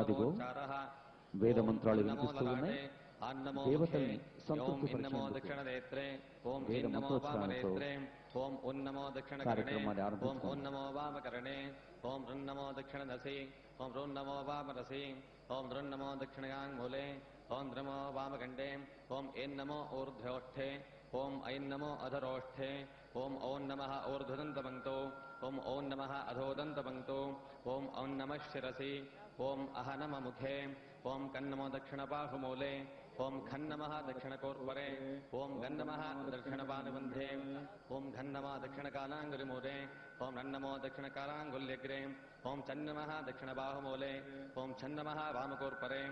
అదిగో వేద మంత్రాలు వినిపిస్తూ ఉన్నాయి. దేవతల్ని సంతృప్తిపరిచేందుకు వేద మంత్రోచ్చారణతో కార్యక్రమాన్ని ఆరంభించుకోండి. ఓం నమో దక్షిణ దశి ఓం నమో వామరసి ఓం నమో దక్షిణగాంగులే ఓం నమో వామగండే ఓం నమో ఊర్ధ్వోష్ఠే ఓం నమో అధరోష్ఠే ఓం నమః ఊర్ధ్వదంతపంక్తో ఓం నమః అధోదంతపంక్తో ఓం నమః శిరసి ఓం అహనమ ముఖే ఓం కన్నమో దక్షిణబాహుమూలే ఓం ఖన్నమః దక్షిణకోర్వరే ఓం గన్నమః దక్షిణపానుబంధే ఓం ఘన్నమః దక్షిణకాలాంగులిమూలే ఓం నన్నమో దక్షిణకాలాంగుల్యగ్రే ఓం చన్నమః దక్షిణబాహుమూలే ఓం చన్నమః వామకోర్పరే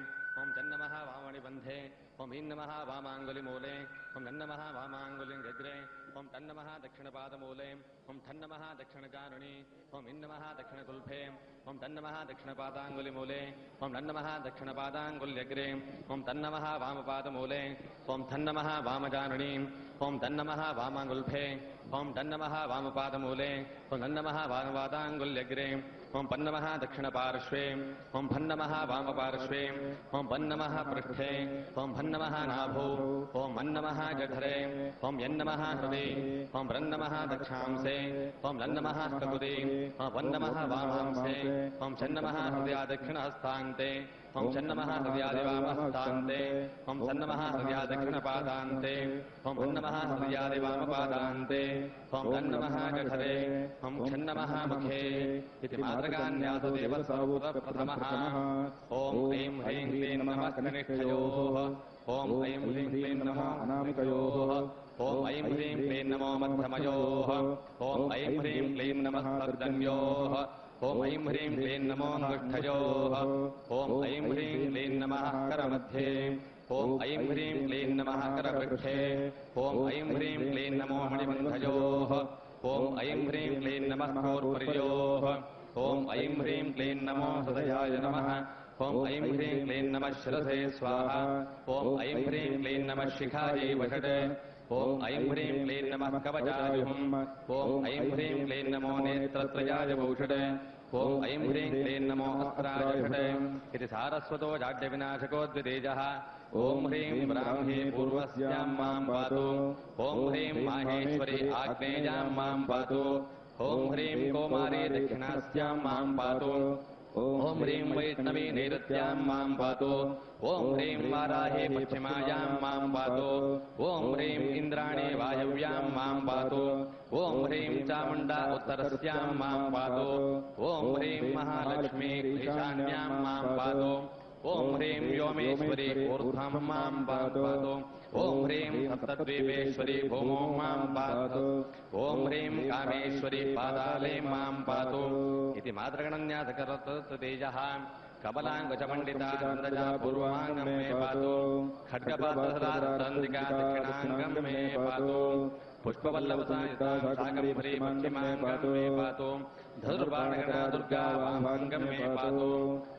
ఓం చన్నమః వామణిబంధే ఓం ఈన్నమః వామాంగులిమూలే ఓం నన్నమః వామాంగులిగ్రే ఓం తన్నమః దక్షిణపాదమూలే ఓం తన్నమః దక్షిణచారుణి ఓం ఇన్నమః దక్షిణకుల్ఫే ఓం తన్నమః దక్షిణపాదాంగులిమూలే ఓం నన్నమః దక్షిణపాదాంగుల్యగ్రే ఓం తన్నమః వామపాదమూలే ఓం తన్నమః వామచారుణి ఓం తన్నమః వామాంగుల్ఫే ఓం తన్నమః వామపాదమూలే ఓం నన్నమః వామపాదాంగుల్యగ్రే ఓం పన్నమః దక్షిణపార్శ్వే ఓం భన్నమః వామపార్శ్వే ఓం పన్నమః పృష్ఠే ఓం భన్నమః నాభో ఓం మన్నమః జఠరే ఓం యన్నమః హృది ఓం బ్రన్నమః దక్షాంసే ఓం లన్నమః కకుదే ఓం వన్నమః వామాంసే ఓం చన్నమః హృదయా దక్షిణహస్తాంతే ఓం చన్నమః హృదయాదివామహస్తాంతే ఓం చన్నమః హృదయా దక్షిణపాదాంతే ఓం వన్నమః హృదయాదివామపాదాంతే ఓం లన్నమః జఠరే ఓం చన్నమః ముఖే ఇతి మాతృగాన్యాసదేవ సర్వప్రథమః ఓం ఐం హ్రీం క్లీం నమః కనిష్ఠయోః ఓం ఐం హ్రీం క్లీం నమః అనామికయోః ఓం ఐం హ్రీం క్లీం నమో మధ్యమయోః ఓం ఐం హ్రీం క్లీం నమః తర్జన్యోః ఓం ఐం హ్రీం క్లీం నమో అంగుష్ఠయోః ఓం ఐం హ్రీం క్లీం నమః కరమధ్యే ఓం ఐం హ్రీం క్లీం నమః కరవృక్షే ఓం ఐం హ్రీం క్లీం నమో మణిబంధయోః ఓం ఐం హ్రీం క్లీం నమః కోర్పర్యోః ఓం ఐం హ్రీం క్లీం నమో హృదయాయ నమః ఓం ఐం హ్రీం క్లీం నమః శిరసే స్వాహా ఓం ఐం హ్రీం క్లీం నమః శిఖాయై వషడే ఓం ఐం హ్రీం క్లీం నమః కవచాయుహం ఓం ఐం హ్రీం క్లీం నమో నేత్రత్రయాయ భూషడే ఓం ఐం హ్రీం క్లీం నమో అస్త్రాయ షడే ఇది సారస్వతో జాడ్య వినాశకో ద్వితేజః ఓం హ్రీం బ్రాహ్మీ పూర్వస్యాం మాం పాతు ఓం హ్రీం మాహేశ్వరి ఆగ్నేయాం మాం పాతు ఓం హ్రీం కౌమారీ దక్షిణాస్యాం మాం పాతు ఓం హ్రీం వైష్ణవీ నైరుత్యాం మాం పాతు ఓం హ్రీం వారాహి పశ్చిమాయాం మాం పాతు ఓం హ్రీం ఇంద్రాణి వాయవ్యాం మాం పాతు ఓం హ్రీం చాముండా ఉత్తరస్యాం మాం పాతు ఓం హ్రీం మహాలక్ష్మీ ఈశాన్యాం మాం పాతు ఓం హ్రీం వ్యోమేశ్వరి ఊర్ధ్వం మాం పాతు ఓం హ్రీం సప్తద్వీపేశ్వరి భూమో మాం పాతు ఓం హ్రీం కామేశ్వరి పాతాళే మాం పాతు ఇది మాతృగణన్యాసకరతేజః కబలాంగచపండితానందజా పూర్వాంగం మే పాతు ఖడ్గపాత్రసరాందికా దక్షిణాంగం మే పాతు పుష్పవల్లభసాగంభరీ పశ్చిమాంగం మే పాతు ధనుర్బాణగణా దుర్గా వామాంగం మే పాతు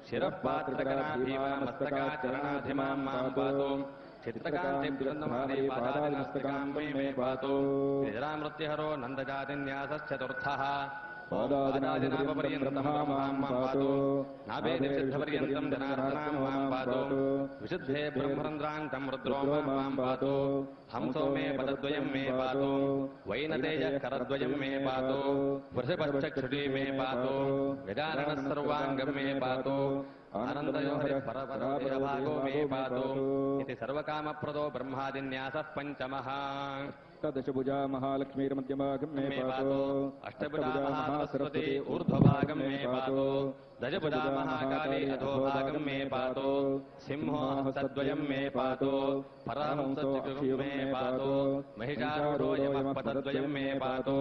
శిరఃపాత్రగణా భీమా మస్తకాచరణాధిమాం మాం పాతు చిత్రకాంతి బృందమానే పాదాదినస్తకాం మే పాతు నిజరామృత్యహరో నందజాతిన్యాసశ్చతుర్థః పాదాదినాపర్యంతం మాం పాతు నాభేదిసిద్ధపర్యంతం జనార్దనాం మాం పాతు విశుద్ధే బ్రహ్మరంధ్రాంతం రుద్రో మాం పాతు హంసో మే పదద్వయం మే పాతు వైనతేజ కరద్వయం మే పాతు వృషభశ్చక్షుషీ మే పాతు గజానన సర్వాంగం మే పాతు ఆనందయో హరి పరపరభాగో మే పాతు ఇది సర్వకామప్రదో బ్రహ్మాదిన్యాసః పంచమః దశభుజా మహాలక్ష్మీర్మధ్యమాగం మే పాతు అష్టభుజా మహాసరస్వతి ఊర్ధ్వభాగం మే పాతు దశభుజా మహాకాళీ అధోభాగం మే పాతు సింహో హస్తద్వయం మే పాతు పరహంసచక్షుః మే పాతు మహిషారూఢో యమః పదద్వయం మే పాతు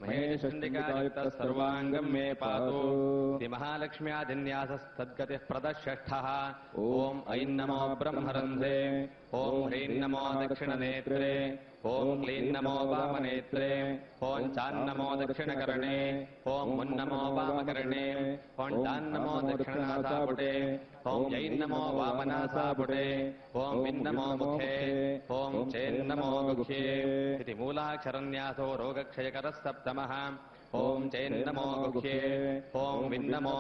మహేషండికాయుక్తః సర్వాంగం మే పాతు ఇది మహాలక్ష్మ్యాదిన్యాసస్తద్గతిః ప్రదషష్ఠః ఓం ఐం నమో బ్రహ్మరంధ్రే ఓం హ్రీం నమో దక్షిణనేత్రే ఓం క్లీం నమో వామనేత్రే ఓం చాన్నమో దక్షిణకర్ణే ఓం మున్నమో వామకర్ణే ఓం టాన్నమో దక్షిణనాసాపుటే ఓం యైన్నమో వామనాసాపుటే ఓం విన్నమో ముఖే ఓం చేన్నమో గుహ్యే ఇది మూలాక్షరన్యాసో రోగక్షయకరः సప్తమః ఓం చేన్నమో గుహ్యే ఓం విన్నమో